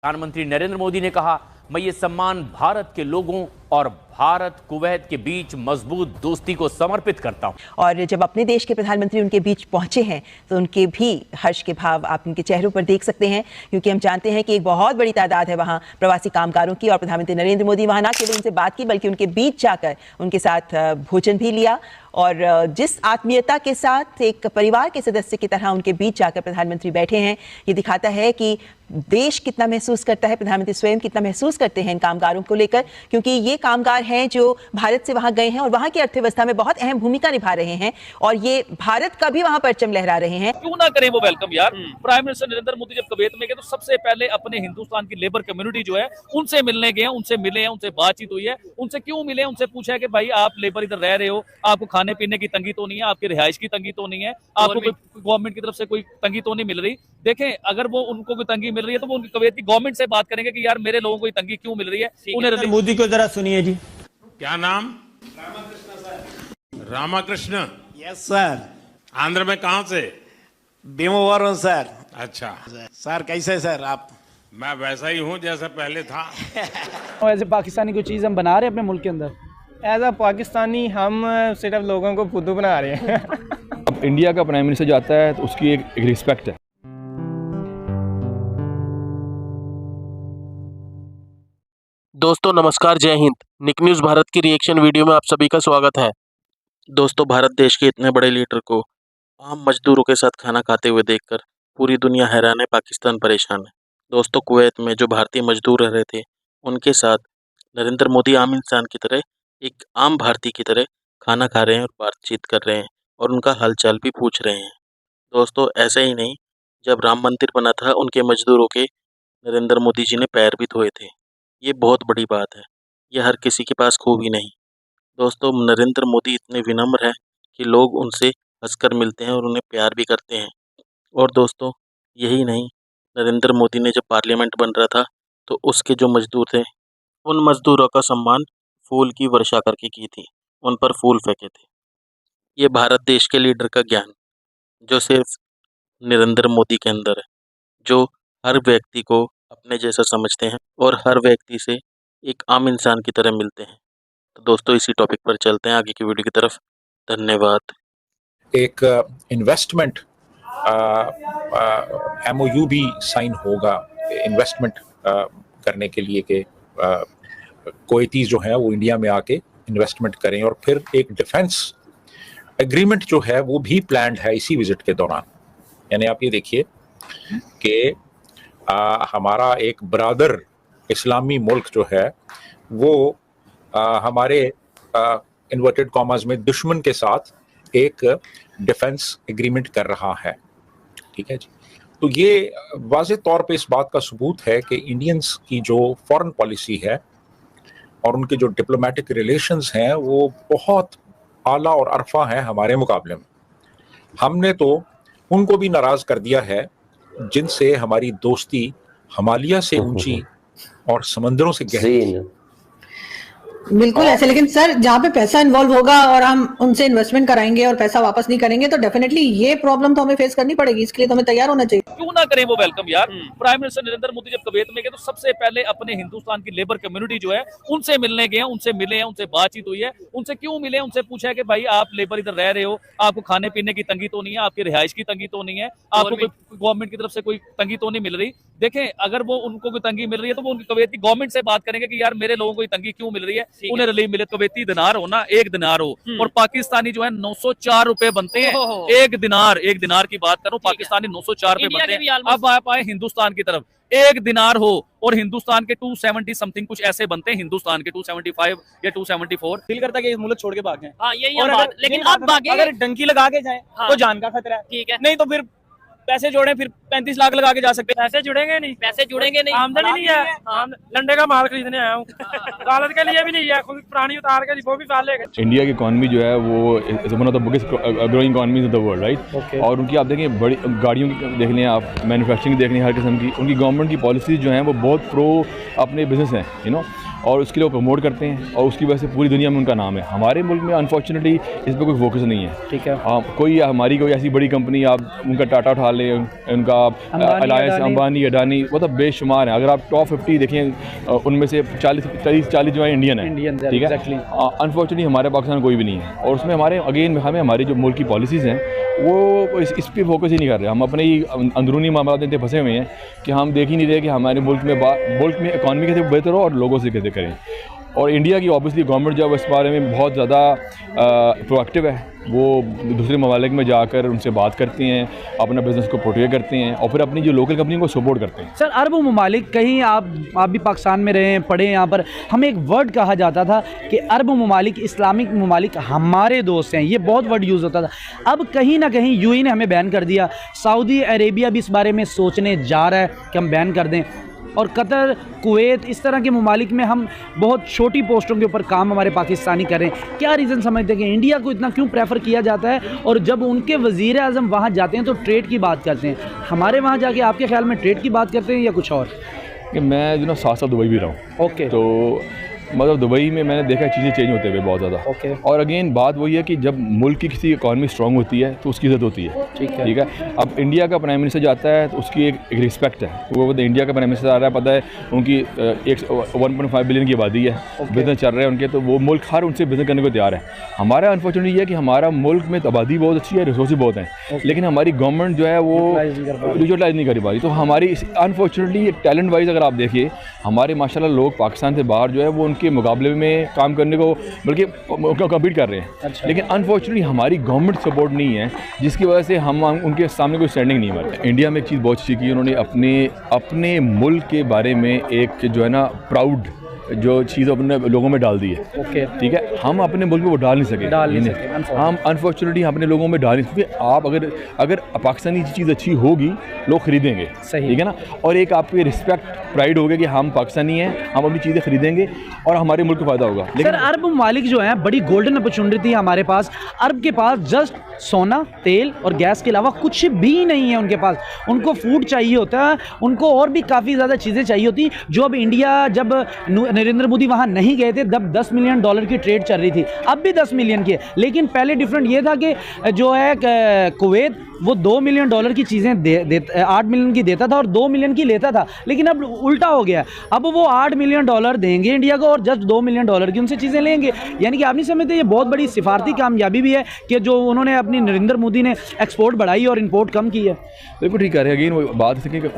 प्रधानमंत्री नरेंद्र मोदी ने कहा, मैं ये सम्मान भारत के लोगों और भारत कुवैत के बीच मजबूत दोस्ती को समर्पित करता हूं। और जब अपने देश के प्रधानमंत्री उनके बीच पहुंचे हैं तो उनके भी हर्ष के भाव आप उनके चेहरों पर देख सकते हैं, क्योंकि हम जानते हैं कि एक बहुत बड़ी तादाद है वहां प्रवासी कामगारों की। और प्रधानमंत्री नरेंद्र मोदी वहां ना केवल उनसे बात की बल्कि उनके बीच जाकर उनके साथ भोजन भी लिया। और जिस आत्मीयता के साथ एक परिवार के सदस्य की तरह उनके बीच जाकर प्रधानमंत्री बैठे हैं, ये दिखाता है कि देश कितना महसूस करता है, प्रधानमंत्री स्वयं कितना महसूस करते हैं इन कामगारों को लेकर, क्योंकि ये कामगार हैं जो भारत से वहां गए हैं और वहां की अर्थव्यवस्था में बहुत अहम भूमिका निभा रहे हैं और ये भारत का भी वहां परचम लहरा रहे हैं। क्यों ना करें वो वेलकम यार। प्राइम मिनिस्टर नरेंद्र मोदी जब कुवैत में गए तो सबसे पहले अपने हिंदुस्तान की लेबर कम्युनिटी जो है उनसे मिलने गए, उनसे मिले हैं, उनसे बातचीत हुई है। उनसे क्यों मिले, उनसे पूछा है कि भाई आप लेबर इधर रह रहे हो, आपको खाने पीने की तंगी तो नहीं है, आपकी रिहाइश की तंगी तो नहीं है, आपको गवर्नमेंट की तरफ से कोई तंगी तो नहीं मिल रही। देखें, अगर वो उनको कोई तंगी मिल रही है तो वो उनकी कुवैत की गवर्नमेंट से बात करेंगे कि यार मेरे लोगों को तंगी क्यों मिल रही है। उन्हें मोदी को जरा सुनिए जी। क्या नाम? Ramakrishna sir. Ramakrishna? Yes sir. Andhra में कहाँ से? भीमवरम सर। अच्छा सर कैसे सर आप? मैं वैसा ही हूँ जैसा पहले था। ऐसे पाकिस्तानी कोई चीज़ हम बना रहे हैं अपने मुल्क के अंदर, एज अ पाकिस्तानी हम सिर्फ लोगों को फुद्दू बना रहे हैं। अब इंडिया का प्राइम मिनिस्टर जाता है तो उसकी एक रिस्पेक्ट है। दोस्तों नमस्कार, जय हिंद। निक न्यूज़ भारत की रिएक्शन वीडियो में आप सभी का स्वागत है। दोस्तों, भारत देश के इतने बड़े लीडर को आम मजदूरों के साथ खाना खाते हुए देखकर पूरी दुनिया हैरान है, पाकिस्तान परेशान है। दोस्तों, कुवैत में जो भारतीय मजदूर रह रहे थे उनके साथ नरेंद्र मोदी आम इंसान की तरह, एक आम भारतीय की तरह खाना खा रहे हैं और बातचीत कर रहे हैं और उनका हालचाल भी पूछ रहे हैं। दोस्तों, ऐसे ही नहीं, जब राम मंदिर बना था उनके मजदूरों के नरेंद्र मोदी जी ने पैर भी धोए थे। ये बहुत बड़ी बात है, ये हर किसी के पास खूबी नहीं। दोस्तों, नरेंद्र मोदी इतने विनम्र हैं कि लोग उनसे हंसकर मिलते हैं और उन्हें प्यार भी करते हैं। और दोस्तों, यही नहीं, नरेंद्र मोदी ने जब पार्लियामेंट बन रहा था तो उसके जो मजदूर थे उन मजदूरों का सम्मान फूल की वर्षा करके की थी, उन पर फूल फेंके थे। ये भारत देश के लीडर का ज्ञान जो सिर्फ नरेंद्र मोदी के अंदर है, जो हर व्यक्ति को अपने जैसा समझते हैं और हर व्यक्ति से एक आम इंसान की तरह मिलते हैं। तो दोस्तों, इसी टॉपिक पर चलते हैं आगे की वीडियो की तरफ। धन्यवाद। एक इन्वेस्टमेंट MOU भी साइन होगा इन्वेस्टमेंट करने के लिए कि कुवैतीज जो है वो इंडिया में आके इन्वेस्टमेंट करें, और फिर एक डिफेंस एग्रीमेंट जो है वो भी प्लान्ड है इसी विजिट के दौरान। यानी आप ये देखिए कि हमारा एक ब्रादर इस्लामी मुल्क जो है वो हमारे इन्वर्टेड कॉमास में दुश्मन के साथ एक डिफेंस एग्रीमेंट कर रहा है। ठीक है जी। तो ये वाज़ेह तौर पे इस बात का सबूत है कि इंडियंस की जो फॉरेन पॉलिसी है और उनके जो डिप्लोमेटिक रिलेशंस हैं वो बहुत आला और अरफा हैं हमारे मुकाबले में। हमने तो उनको भी नाराज़ कर दिया है जिनसे हमारी दोस्ती हिमालय से ऊंची और समंदरों से गहरी। बिल्कुल ऐसे, लेकिन सर जहाँ पे पैसा इन्वॉल्व होगा और हम उनसे इन्वेस्टमेंट कराएंगे और पैसा वापस नहीं करेंगे तो डेफिनेटली ये प्रॉब्लम तो हमें फेस करनी पड़ेगी। इसके लिए तो हमें तैयार होना चाहिए। क्यों ना करें वो वेलकम यार। प्राइम मिनिस्टर नरेंद्र मोदी जब कुवैत में गए तो सबसे पहले अपने हिंदुस्तान की लेबर कम्युनिटी जो है उनसे मिलने गए, उनसे मिले हैं, उनसे बातचीत हुई है। उनसे क्यों मिले, उनसे पूछा है कि भाई आप लेबर इधर रह रहे हो, आपको खाने पीने की तंगी तो नहीं है, आपकी रिहाइश की तंगी तो नहीं है, आपको गवर्नमेंट की तरफ से कोई तंगी तो नहीं मिल रही। देखें, अगर वो उनको कोई तंगी मिल रही है तो वो उनकी कुवैत की गवर्नमेंट से बात करेंगे कि यार मेरे लोगों को तंगी क्यों मिल रही है। उन्हें रिलीफ मिले, कुवैती दिनार हो ना, 1 दिनार हो, और पाकिस्तानी जो है 904 रुपए बनते हैं। 1 दिनार की बात करूं, पाकिस्तानी 904 रुपए बनते हैं। अब आप आए हिंदुस्तान की तरफ, 1 दिनार हो और हिंदुस्तान के 270 समथिंग कुछ ऐसे बनते हैं, हिंदुस्तान के 275 या 274। फील करता है कि इस मुल्क छोड़ के भाग जाएं। हाँ, यही और बात। लेकिन अब भागे, अगर डंकी लगा के जाएं तो जान का खतरा है। ठीक है, नहीं तो फिर पैसे जोड़े, फिर 35 लाख लगा के जा सकते हैं। पैसे जुड़ेंगे नहीं, आमदनी नहीं है। लंडे का माल खरीदने आया हूँ, अदालत के लिए भी नहीं है, खुद प्राणी उतार के वो भी साल लेगा। इंडिया की इकॉनमी जो है वो is one of the biggest growing economies of the world, right. और उनकी आप देखें, बड़ी गाड़ियों की देख लें, आप मैन्युफैक्चरिंग देख लें, हर किस्म की उनकी गवर्नमेंट की पॉलिसीज जो हैं वो बहुत प्रो अपने बिजनेस हैं, यू नो। और उसके लिए वो प्रमोट करते हैं और उसकी वजह से पूरी दुनिया में उनका नाम है। हमारे मुल्क में अनफॉर्चुनेटली इस पर कोई फोकस नहीं है। ठीक है। कोई हमारी कोई ऐसी बड़ी कंपनी आप उनका टाटा उठा लें, उनका अलायंस, अंबानी, अडानी, वो तो बेशुमार है। अगर आप टॉप 50 देखें उनमें से 40 जो है इंडियन है। ठीक है। अनफॉर्चुनेटली हमारे पाकिस्तान में कोई भी नहीं है और उसमें हमें हमारी जो मुल्क की पॉलिसीज़ हैं वो इस पर फोकस ही नहीं कर रहे। हम अपने ही अंदरूनी मामलों में फंसे हुए हैं कि हम देख ही नहीं रहे कि हमारे मुल्क में इकॉनमी कैसे बेहतर हो और लोगों से कैसे करें। और इंडिया की ऑब्वियसली गवर्नमेंट जो है इस बारे में बहुत ज़्यादा प्रोएक्टिव है। वो दूसरे ममालिक में जाकर उनसे बात करते हैं, अपना बिज़नेस को पोर्ट्रे करते हैं और फिर अपनी जो लोकल कंपनी को सपोर्ट करते हैं। सर, अरब ममालिक, कहीं आप भी पाकिस्तान में रहे, पढ़े, यहाँ पर हमें एक वर्ड कहा जाता था कि अरब ममालिक, इस्लामिक ममालिक हमारे दोस्त हैं, ये बहुत वर्ड यूज़ होता था। अब कहीं ना कहीं यूएई ने हमें बैन कर दिया, सऊदी अरेबिया भी इस बारे में सोचने जा रहा है कि हम बैन कर दें, और कतर, कुवैत, इस तरह के ममालिक में हम बहुत छोटी पोस्टों के ऊपर काम हमारे पाकिस्तानी कर रहे हैं। क्या रीज़न समझते हैं कि इंडिया को इतना क्यों प्रेफर किया जाता है, और जब उनके वज़ीर आज़म वहाँ जाते हैं तो ट्रेड की बात करते हैं, हमारे वहाँ जाके आपके ख्याल में ट्रेड की बात करते हैं या कुछ और? कि मैं जो ना 7 साल दुबई भी रहा हूँ। ओके। तो मतलब दुबई में मैंने देखा चीज़ें चेंज होते हुए बहुत ज़्यादा। ओके। और अगेन बात वही है कि जब मुल्क की किसी इकॉनमी स्ट्रांग होती है तो उसकी इज़्ज़त होती है। ठीक है। ठीक है। अब इंडिया का प्राइम मिनिस्टर जाता है तो उसकी एक रिस्पेक्ट है। वो इंडिया का प्राइम मिनिस्टर आ रहा है, पता है उनकी 1.5 बिलियन की आबादी है, बिजनेस चल रहे हैं उनके, तो वो मुल्क हर उनसे बिजनेस करने को तैयार है। हमारा अनफॉर्चुनेटली ये है कि हमारा मुल्क में आबादी बहुत अच्छी है, रिसोर्स बहुत हैं, लेकिन हमारी गवर्नमेंट जो है वो यूटिलाइज नहीं कर पा रही। तो हमारी अनफॉर्चुनेटली टैलेंट वाइज अगर आप देखिए, हमारे माशाल्लाह लोग पाकिस्तान से बाहर जो है वो उनके मुकाबले में काम करने को बल्कि कम्पीट कर रहे हैं। अच्छा। लेकिन अनफॉर्चुनेटली हमारी गवर्नमेंट सपोर्ट नहीं है, जिसकी वजह से हम उनके सामने कोई स्टैंडिंग नहीं हमारे। इंडिया में एक चीज़ बहुत अच्छी की, उन्होंने अपने मुल्क के बारे में एक जो है ना प्राउड जो चीज़ अपने लोगों में डाल दी है। ओके। ठीक है। हम अपने मुल्क में वो डाल नहीं सके, हम अनफॉर्चुनेटली अपने लोगों में डाल नहीं सके। आप अगर पाकिस्तानी चीज़ अच्छी होगी लोग खरीदेंगे। सही। ठीक है ना। और एक आपकी रिस्पेक्ट, प्राइड होगा कि हम पाकिस्तानी हैं, हम अपनी चीज़ें खरीदेंगे और हमारे मुल्क को फ़ायदा होगा। लेकिन अरब ममालिक जो हैं बड़ी गोल्डन अपॉर्चुनिटी है हमारे पास। अरब के पास जस्ट सोना, तेल और गैस के अलावा कुछ भी नहीं है उनके पास। उनको फूड चाहिए होता है, उनको और भी काफ़ी ज़्यादा चीज़ें चाहिए होती, जो अब इंडिया, जब नरेंद्र मोदी वहाँ नहीं गए थे तब $10 मिलियन की ट्रेड चल रही थी, अब भी 10 मिलियन की है। लेकिन पहले डिफरेंट ये था कि जो है कुवैत वो $2 मिलियन की चीज़ें 8 मिलियन की देता था और 2 मिलियन की लेता था। लेकिन अब उल्टा हो गया, अब वो $8 मिलियन देंगे इंडिया को और जस्ट $2 मिलियन की उनसे चीज़ें लेंगे। यानी कि आप नहीं समझते ये बहुत बड़ी सिफारती कामयाबी भी है कि जो उन्होंने अपनी नरेंद्र मोदी ने एक्सपोर्ट बढ़ाई और इंपोर्ट कम की है। बिल्कुल ठीक कह रहे हैं। अगेन वो बात है कि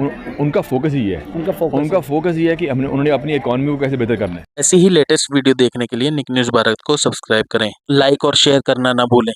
उनका फोकस ही है, उनका फोकस ये है कि उन्होंने अपनी इकॉनमी को कैसे बेहतर करना है। ऐसी ही लेटेस्ट वीडियो देखने के लिए निक न्यूज़ भारत को सब्सक्राइब करें, लाइक और शेयर करना ना भूलें।